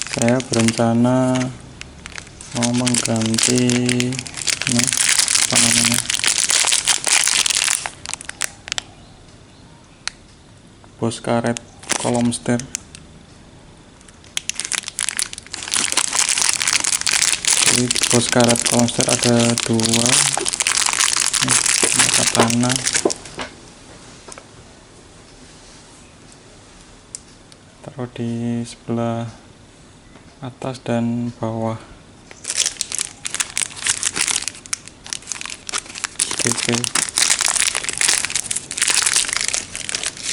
saya berencana mau mengganti ini apa namanya, bos karet kolom setir. Jadi bos karet kolom setir ada dua, ini katana. Taruh di sebelah atas dan bawah. Oke.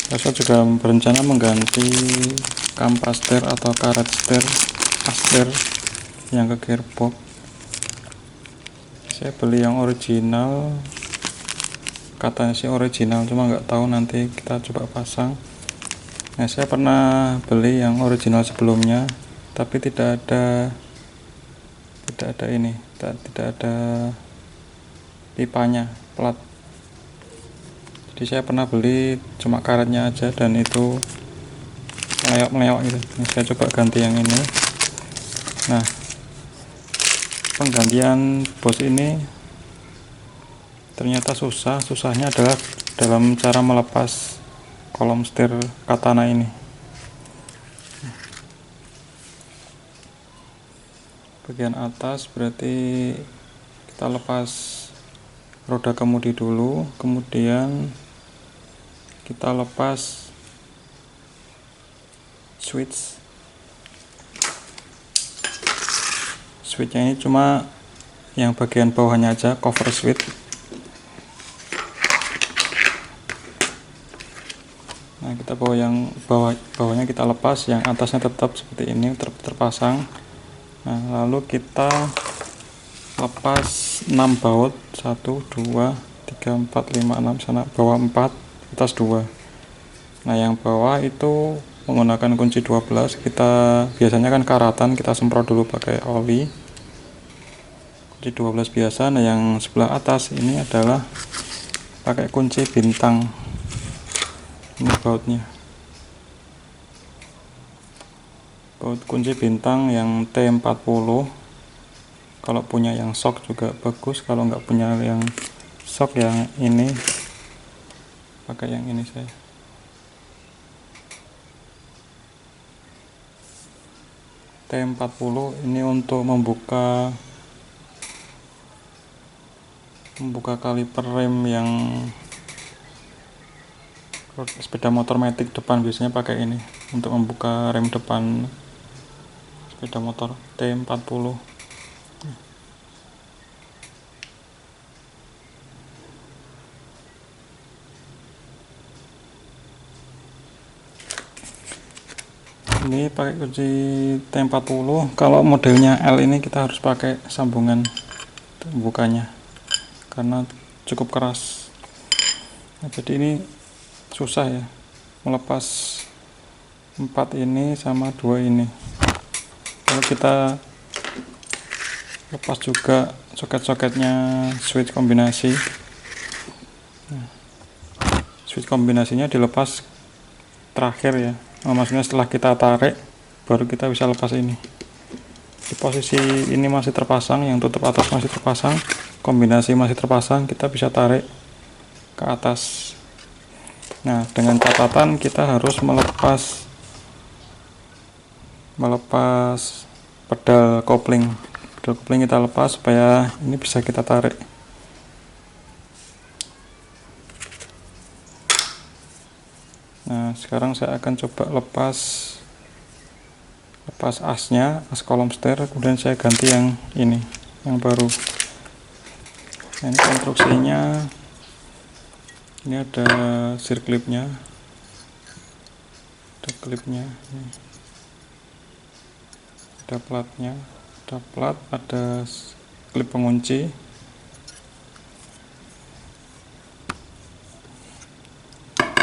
Saya juga berencana mengganti kampas setir atau karet setir aster yang ke gearbox. Saya beli yang original, katanya sih original, cuma nggak tahu, nanti kita coba pasang. Nah, saya pernah beli yang original sebelumnya, tapi tidak ada pipanya, plat. Jadi saya pernah beli cuma karetnya aja dan itu meleok gitu. Nah, saya coba ganti yang ini. Nah, penggantian bos ini ternyata susahnya adalah dalam cara melepas kolom setir katana ini. Bagian atas berarti kita lepas roda kemudi dulu, kemudian kita lepas switchnya. Ini cuma yang bagian bawahnya aja, cover switch. Nah, kita bawa yang bawahnya kita lepas, yang atasnya tetap seperti ini terpasang. Nah, lalu kita lepas 6 baut, 1 2 3 4 5 6, sana bawah 4, atas 2. Nah, yang bawah itu menggunakan kunci 12. Kita biasanya kan karatan, kita semprot dulu pakai oli, kunci 12 biasa. Nah, yang sebelah atas ini adalah pakai kunci bintang. Ini bautnya, baut kunci bintang yang T40. Kalau punya yang shock juga bagus, kalau nggak punya yang shock yang ini, pakai yang ini saya. T40 ini untuk membuka kaliper rem yang sepeda motor matic depan, biasanya pakai ini untuk membuka rem depan sepeda motor T40. Ini pakai kunci T40. Kalau modelnya L ini kita harus pakai sambungan bukanya karena cukup keras. Nah, jadi ini susah ya melepas 4 ini sama 2 ini. Kalau kita lepas juga soket-soketnya switch kombinasi. Nah, switch kombinasinya dilepas terakhir ya. Maksudnya setelah kita tarik baru kita bisa lepas ini. Di posisi ini masih terpasang, yang tutup atas masih terpasang, kombinasi masih terpasang, kita bisa tarik ke atas. Nah, dengan catatan kita harus melepas pedal kopling. Pedal kopling kita lepas supaya ini bisa kita tarik. Nah, sekarang saya akan coba lepas asnya, as kolom setir, kemudian saya ganti yang ini, yang baru. Nah, ini konstruksinya, ini ada sirklipnya, ada klipnya, ada platnya, ada klip pengunci.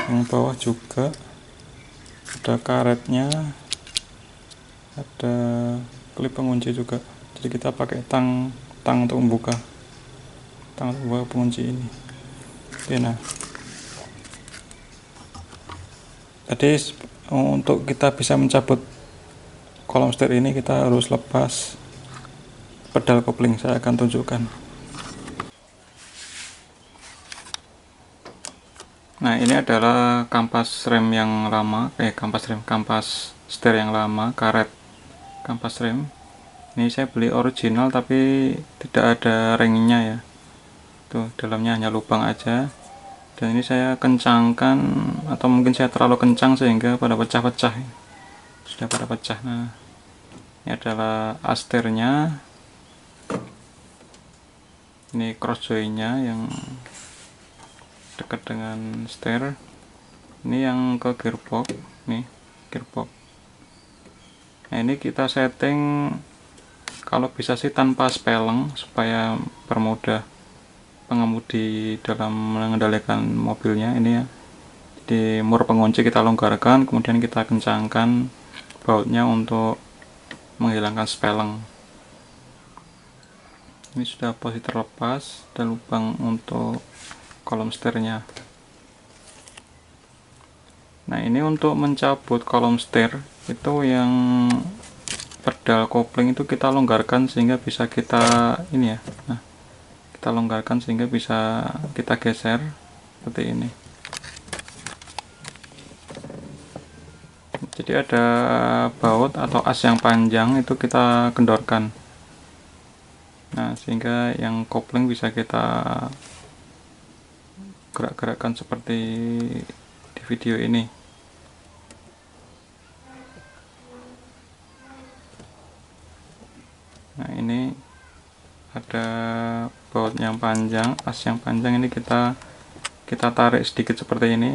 Yang bawah juga ada karetnya, ada klip pengunci juga. Jadi kita pakai tang untuk membuka pengunci ini. Oke, nah tadi untuk kita bisa mencabut kolom setir ini kita harus lepas pedal kopling. Saya akan tunjukkan. Nah, ini adalah kampas rem yang lama, kampas setir yang lama, karet kampas rem. Ini saya beli original tapi tidak ada ringnya ya. Tuh, dalamnya hanya lubang aja. Dan ini saya kencangkan, atau mungkin saya terlalu kencang sehingga pada pecah-pecah. Sudah pada pecah. Nah, ini adalah astirnya. Ini cross jointnya yang dekat dengan setir. Ini yang ke gearbox, nih gearbox. Nah, ini kita setting kalau bisa sih tanpa speleng supaya permudah pengemudi dalam mengendalikan mobilnya. Ini ya, di mur pengunci kita longgarkan, kemudian kita kencangkan bautnya untuk menghilangkan speleng. Ini sudah posisi terlepas dan lubang untuk kolom setirnya. Nah, ini untuk mencabut kolom setir itu yang pedal kopling itu kita longgarkan sehingga bisa kita ini ya. Nah, kita longgarkan sehingga bisa kita geser seperti ini. Jadi ada baut atau as yang panjang itu kita kendorkan. Nah, sehingga yang kopling bisa kita gerak-gerakkan seperti di video ini. Nah, ini ada baut yang panjang, as yang panjang, ini kita tarik sedikit seperti ini.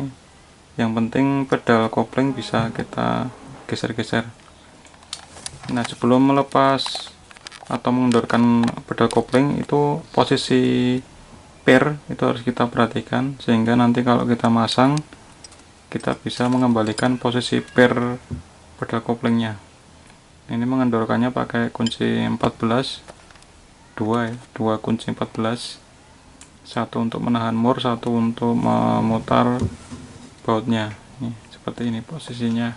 Yang penting pedal kopling bisa kita geser-geser. Nah, sebelum melepas atau mengendorkan pedal kopling itu posisi pair itu harus kita perhatikan, sehingga nanti kalau kita masang kita bisa mengembalikan posisi pair pedal koplingnya. Ini mengendorkannya pakai kunci 14, dua kunci 14, satu untuk menahan mur, satu untuk memutar bautnya. Nih, seperti ini posisinya.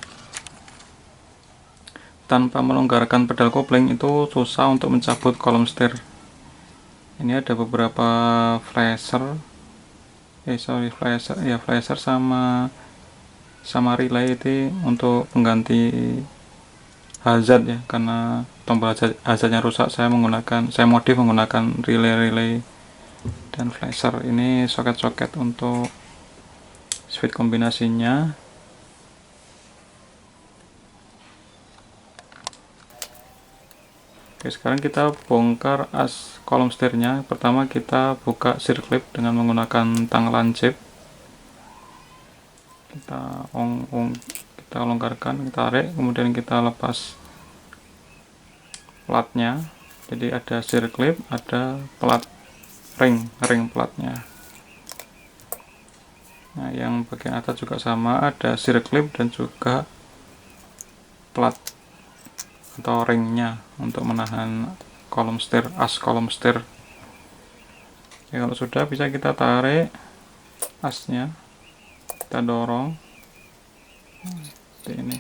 Tanpa melonggarkan pedal kopling itu susah untuk mencabut kolom setir. Ini ada beberapa flasher, flasher sama relay itu untuk pengganti hazard ya, karena tombol hazardnya rusak. Saya modif menggunakan relay dan flasher. Ini soket-soket untuk switch kombinasinya. Oke, sekarang kita bongkar as kolom setirnya. Pertama kita buka circlip dengan menggunakan tang lancip. Kita longgarkan, kita tarik, kemudian kita lepas platnya. Jadi ada circlip, ada plat ring platnya. Nah, yang bagian atas juga sama, ada circlip dan juga plat atau ringnya untuk menahan kolom setir, as kolom setir. Ya, kalau sudah bisa kita tarik asnya, kita dorong seperti ini.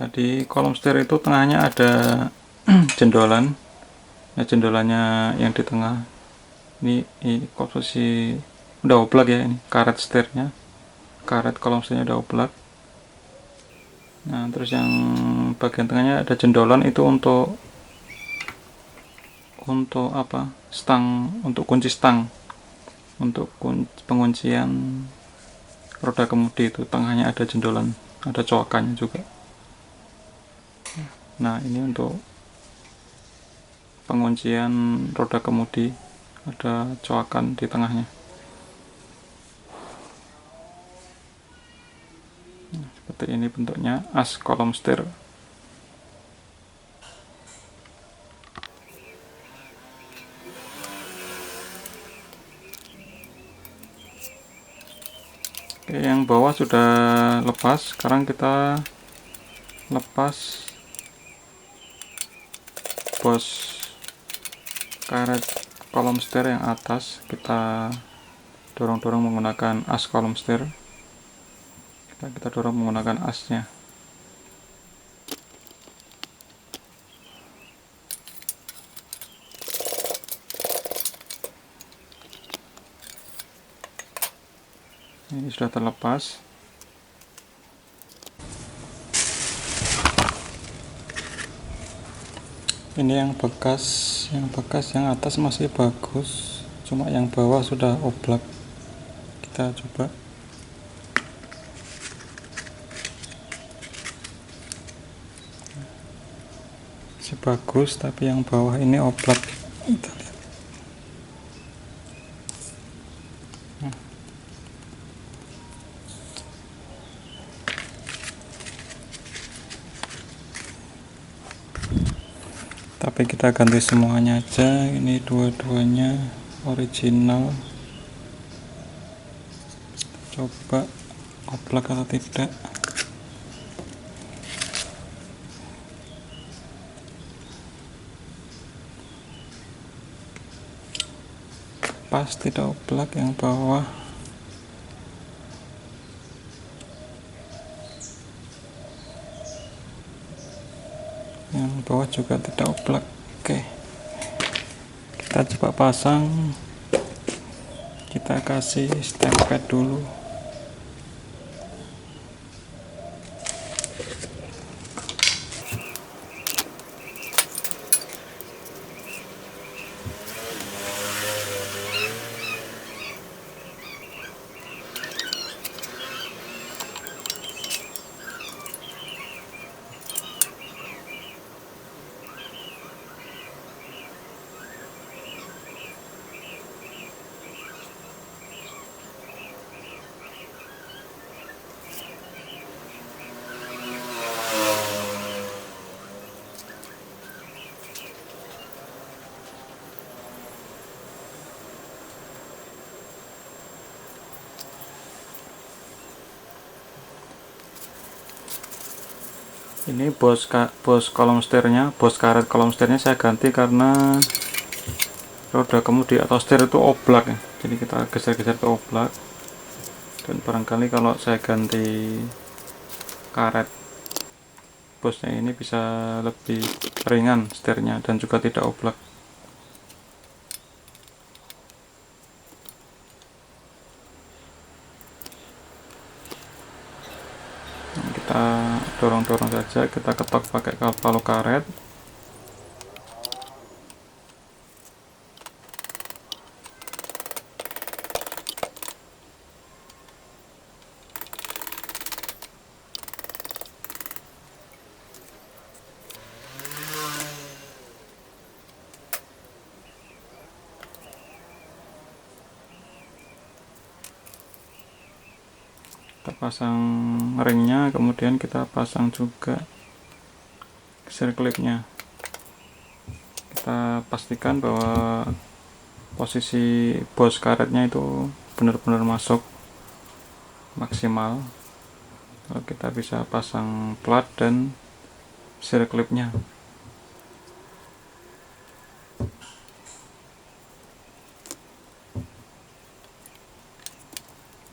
Jadi kolom setir itu tengahnya ada jendolan. Ya, jendolannya yang di tengah ini posisi udah oblak ya, ini karet setirnya, karet kolom setirnya udah oblak. Nah, terus yang bagian tengahnya ada jendolan, itu untuk apa, stang, untuk kunci stang, untuk penguncian roda kemudi. Itu tengahnya ada jendolan, ada coakannya juga. Nah, ini untuk penguncian roda kemudi, ada coakan di tengahnya. Nah, seperti ini bentuknya as kolom setir. Oke, yang bawah sudah lepas. Sekarang kita lepas bos karet kolom setir yang atas. Kita dorong-dorong menggunakan as kolom setir. Kita dorong menggunakan asnya. Ini sudah terlepas. Ini yang bekas yang atas masih bagus, cuma yang bawah sudah oblak. Kita coba. Masih bagus, tapi yang bawah ini oblak. Kita lihat. Tapi kita ganti semuanya aja. Ini dua-duanya original. Coba oblak atau tidak. Pas, tidak oblak yang bawah. Yang bawah juga tidak oblak. Oke, kita coba pasang. Kita kasih step pad dulu. Ini bos kolom setirnya, bos karet kolom setirnya saya ganti karena roda kemudi atau setir itu oblak ya. Jadi kita geser-geser ke oblak. Dan barangkali kalau saya ganti karet bosnya ini bisa lebih ringan setirnya dan juga tidak oblak. Kita dorong-dorong saja, kita ketok pakai palu karet. Kita pasang ringnya, kemudian kita pasang juga clipnya. Kita pastikan bahwa posisi bos karetnya itu benar-benar masuk maksimal. Lalu kita bisa pasang plat dan clipnya.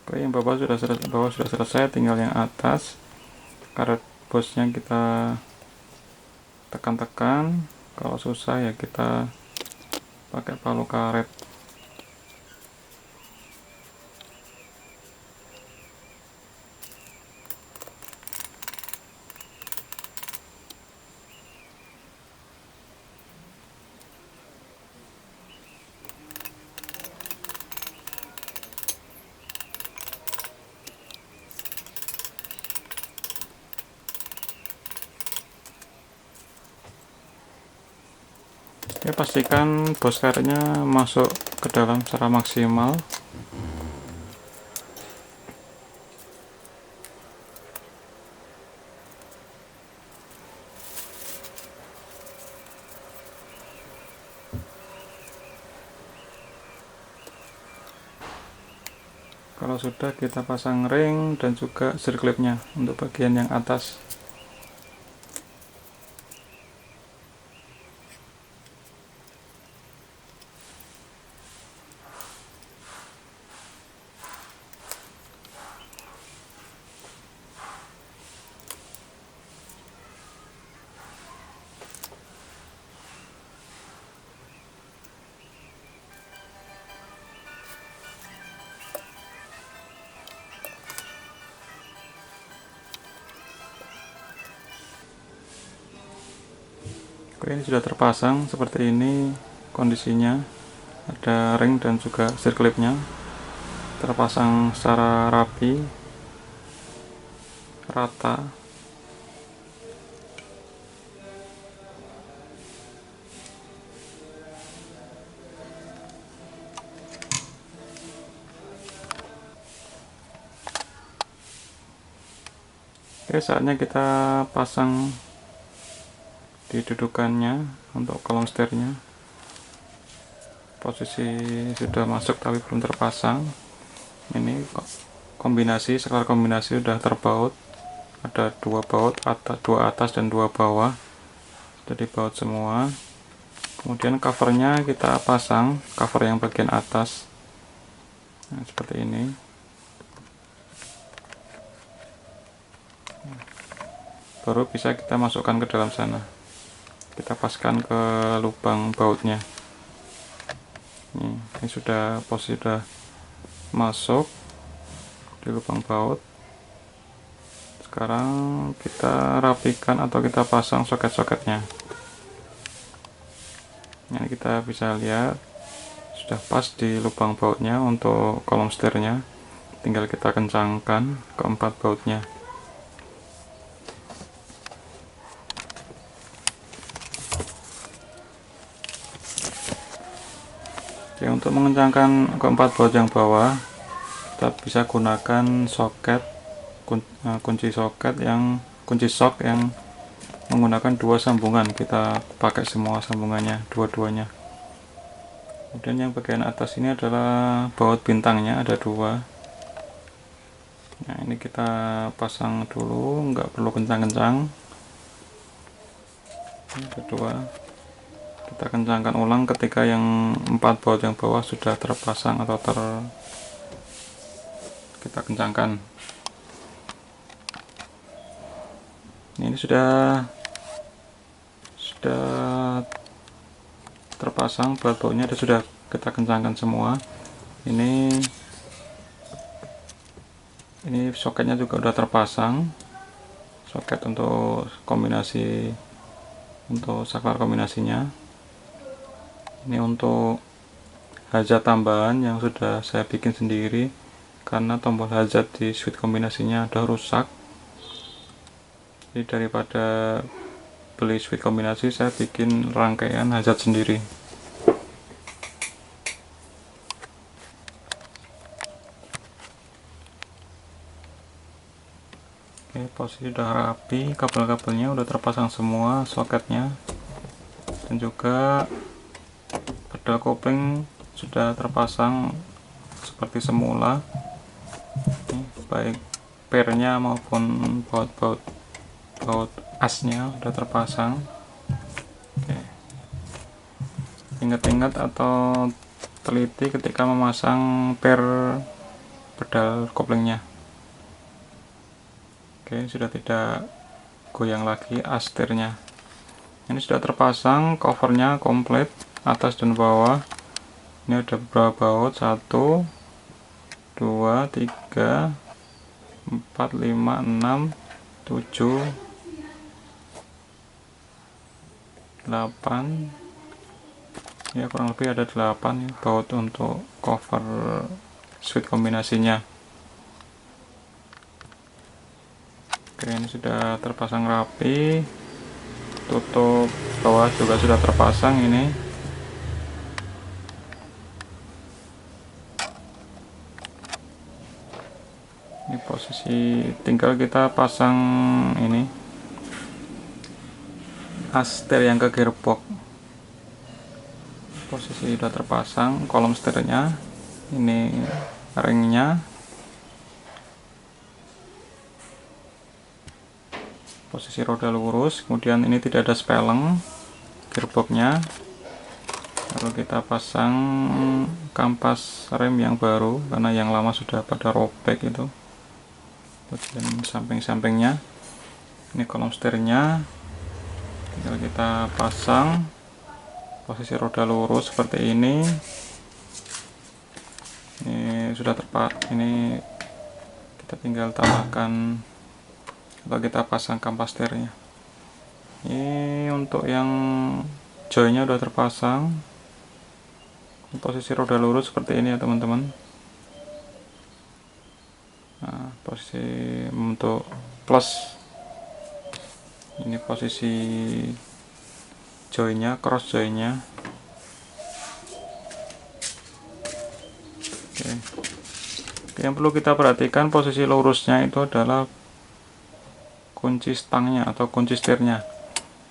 Oke, yang bawah sudah selesai, tinggal yang atas. Karet bosnya kita tekan-tekan. Kalau susah ya kita pakai palu karet. Ya, pastikan bos karetnya masuk ke dalam secara maksimal. Kalau sudah, kita pasang ring dan juga clipnya untuk bagian yang atas. Oke, ini sudah terpasang seperti ini kondisinya. Ada ring dan juga sirklipnya terpasang secara rapi, rata. Oke, saatnya kita pasang di dudukannya untuk kolong setirnya. Posisi sudah masuk tapi belum terpasang. Ini kombinasi, saklar kombinasi sudah terbaut. Ada dua baut, dua atas dan dua bawah. Sudah dibaut semua. Kemudian covernya kita pasang, cover yang bagian atas. Nah, seperti ini. Baru bisa kita masukkan ke dalam sana. Kita paskan ke lubang bautnya. Ini sudah posisi sudah masuk di lubang baut. Sekarang kita rapikan atau kita pasang soket-soketnya. Ini kita bisa lihat sudah pas di lubang bautnya untuk kolom setirnya. Tinggal kita kencangkan keempat bautnya. Oke, untuk mengencangkan keempat baut yang bawah, kita bisa gunakan soket kunci sok yang menggunakan dua sambungan. Kita pakai semua sambungannya, dua-duanya. Kemudian yang bagian atas ini adalah baut bintangnya, ada dua. Nah, ini kita pasang dulu, nggak perlu kencang-kencang. Yang kedua, kita kencangkan ulang ketika yang empat baut yang bawah sudah terpasang atau kita kencangkan. Ini sudah terpasang baut-bautnya, sudah kita kencangkan semua. Ini soketnya juga sudah terpasang, soket untuk kombinasi, untuk saklar kombinasinya. Ini untuk hajat tambahan yang sudah saya bikin sendiri karena tombol hajat di switch kombinasinya udah rusak. Jadi daripada beli switch kombinasi, saya bikin rangkaian hajat sendiri. Oke, posisi sudah rapi, kabel-kabelnya udah terpasang semua, soketnya, dan juga pedal kopling sudah terpasang seperti semula. Baik pernya maupun baut asnya sudah terpasang. Oke. Ingat-ingat atau teliti ketika memasang pedal koplingnya. Oke, sudah tidak goyang lagi as setirnya. Ini sudah terpasang, covernya komplit atas dan bawah. Ini ada beberapa baut, 1 2 3 4 5 6 7 8, ya kurang lebih ada 8 ya, baut untuk cover switch kombinasinya. Oke, ini sudah terpasang rapi, tutup bawah juga sudah terpasang. Ini posisi tinggal kita pasang ini as setir yang ke gearbox. Posisi sudah terpasang kolom setirnya, ini ringnya, posisi roda lurus. Kemudian ini tidak ada speleng gearboxnya. Lalu kita pasang kampas rem yang baru karena yang lama sudah pada robek itu bagian samping-sampingnya. Ini kolom setirnya, tinggal kita pasang. Posisi roda lurus seperti ini. Ini sudah ini kita tinggal tambahkan atau kita pasang kampas setirnya. Ini untuk yang joynya udah terpasang. Posisi roda lurus seperti ini ya teman-teman. Nah, posisi untuk plus, ini posisi joynya, cross joynya. Oke. Yang perlu kita perhatikan, posisi lurusnya itu adalah kunci stangnya atau kunci setirnya.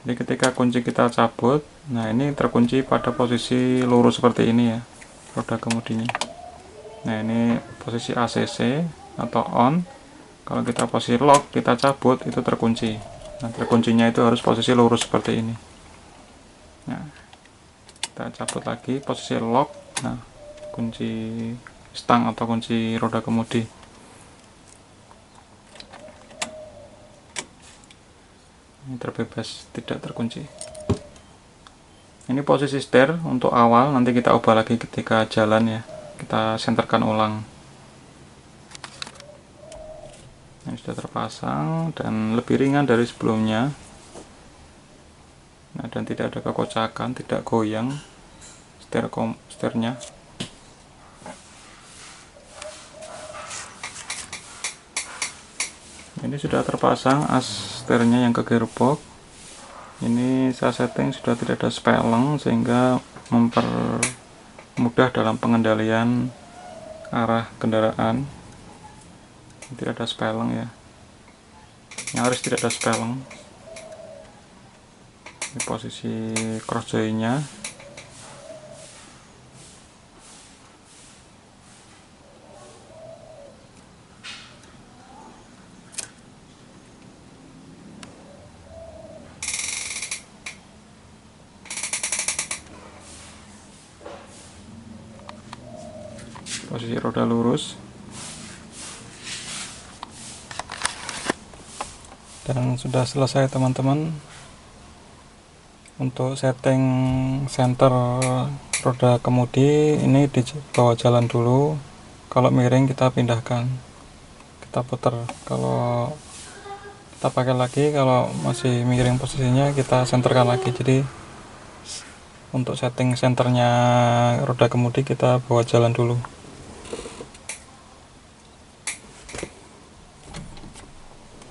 Jadi ketika kunci kita cabut, nah ini terkunci pada posisi lurus seperti ini ya, roda kemudinya. Nah ini posisi ACC atau on. Kalau kita posisi lock, kita cabut, itu terkunci. Nah terkuncinya itu harus posisi lurus seperti ini. Nah kita cabut lagi, posisi lock. Nah kunci stang atau kunci roda kemudi. Ini terbebas, tidak terkunci. Ini posisi setir untuk awal, nanti kita ubah lagi ketika jalan ya, kita senterkan ulang. Ini sudah terpasang dan lebih ringan dari sebelumnya. Nah, dan tidak ada kekocakan, tidak goyang setirnya. Ini sudah terpasang as setirnya yang ke gearbox. Ini saya setting sudah tidak ada speleng sehingga mempermudah dalam pengendalian arah kendaraan. Tidak ada speleng ya, nyaris tidak ada speleng. Ini posisi cross joy-nya. Posisi roda lurus. Dan sudah selesai teman-teman untuk setting center roda kemudi. Ini dibawa jalan dulu, kalau miring kita pindahkan, kita putar. Kalau kita pakai lagi, kalau masih miring posisinya kita senterkan lagi. Jadi untuk setting senternya roda kemudi kita bawa jalan dulu.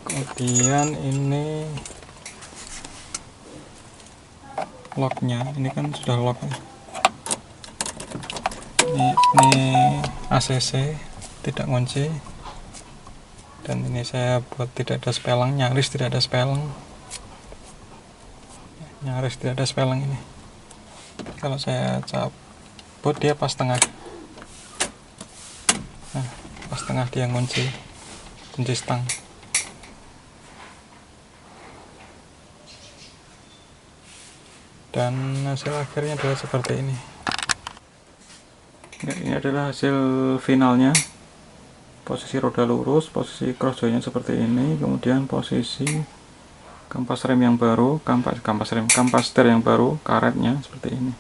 Kemudian ini locknya, ini kan sudah lock ya. Ini ACC tidak kunci, dan ini saya buat tidak ada speleng, nyaris tidak ada speleng, ini. Kalau saya cabut dia pas tengah. Nah, pas tengah dia kunci stang. Dan hasil akhirnya adalah seperti ini. Ya, ini adalah hasil finalnya. Posisi roda lurus, posisi cross joy-nya seperti ini, kemudian posisi kampas rem yang baru, kampas setir yang baru, karetnya seperti ini.